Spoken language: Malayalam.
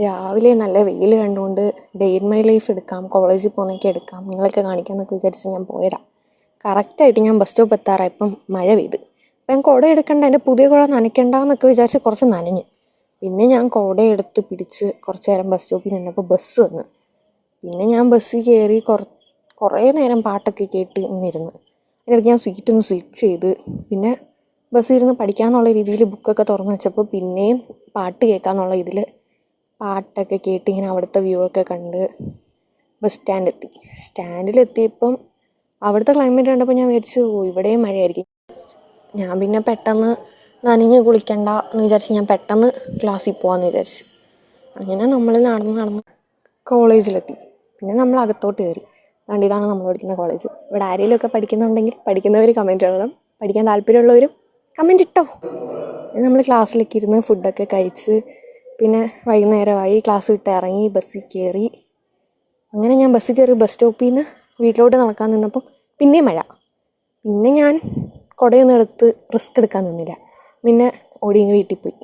രാവിലെ നല്ല വെയിൽ കണ്ടുകൊണ്ട് ഡേ ഇൻ മൈ ലൈഫ് എടുക്കാം, കോളേജിൽ പോകുന്നതൊക്കെ എടുക്കാം, നിങ്ങളൊക്കെ കാണിക്കാമെന്നൊക്കെ വിചാരിച്ച് ഞാൻ പോയതാണ്. കറക്റ്റായിട്ട് ഞാൻ ബസ് സ്റ്റോപ്പ് എത്താറായപ്പം മഴ പെയ്ത്. അപ്പം ഞാൻ കുട എടുക്കണ്ട, എൻ്റെ പുതിയ കുട നനയ്ക്കണ്ടെന്നൊക്കെ വിചാരിച്ച് കുറച്ച് നനഞ്ഞ്. പിന്നെ ഞാൻ കുട എടുത്ത് പിടിച്ച് കുറച്ച് നേരം ബസ് സ്റ്റോപ്പിൽ നിന്നപ്പോൾ ബസ് വന്ന്. പിന്നെ ഞാൻ ബസ്സിൽ കയറി കുറേ നേരം പാട്ടൊക്കെ കേട്ട് ഇങ്ങനെ ഇരുന്ന്. അതിനിടയ്ക്ക് ഞാൻ സീറ്റൊന്ന് സ്വിച്ച് ചെയ്ത് പിന്നെ ബസ്സിൽ ഇരുന്ന് പഠിക്കാമെന്നുള്ള രീതിയിൽ ബുക്കൊക്കെ തുറന്ന് വെച്ചപ്പോൾ പിന്നെയും പാട്ട് കേൾക്കാമെന്നുള്ള ഇതിൽ പാട്ടൊക്കെ കേട്ട് ഇങ്ങനെ അവിടുത്തെ വ്യൂ ഒക്കെ കണ്ട് ബസ് സ്റ്റാൻഡെത്തി. സ്റ്റാൻഡിലെത്തിയപ്പം അവിടുത്തെ ക്ലൈമറ്റ് കണ്ടപ്പോൾ ഞാൻ വിചാരിച്ചു ഇവിടെയും മഴയായിരിക്കും. ഞാൻ പിന്നെ പെട്ടെന്ന് നനഞ്ഞ് കുളിക്കണ്ട എന്ന് വിചാരിച്ച് ഞാൻ പെട്ടെന്ന് ക്ലാസ്സിൽ പോകാമെന്ന് വിചാരിച്ചു. അങ്ങനെ നമ്മൾ നടന്ന് കോളേജിലെത്തി. പിന്നെ നമ്മൾ അകത്തോട്ട് കയറി. അതുകൊണ്ട് ഇതാണ് നമ്മൾ പഠിക്കുന്ന കോളേജ്. ഇവിടെ ആരെങ്കിലുമൊക്കെ പഠിക്കുന്നുണ്ടെങ്കിൽ പഠിക്കുന്നവർ കമൻറ്റ് ഇടണം, പഠിക്കാൻ താല്പര്യമുള്ളവരും കമൻറ്റ് ഇട്ടോ. നമ്മൾ ക്ലാസ്സിലൊക്കെ ഇരുന്ന് ഫുഡൊക്കെ കഴിച്ച് പിന്നെ വൈകുന്നേരമായി, ക്ലാസ് വിട്ട് ഇറങ്ങി ബസ്സിൽ കയറി. അങ്ങനെ ഞാൻ ബസ്സിൽ കയറി ബസ് സ്റ്റോപ്പിൽ നിന്ന് വീട്ടിലോട്ട് നടക്കാൻ നിന്നപ്പം പിന്നെയും മഴ. പിന്നെ ഞാൻ കുടയൊന്നും എടുത്ത് റിസ്ക് എടുക്കാൻ നിന്നില്ല, പിന്നെ ഓടി വീട്ടിൽ പോയി.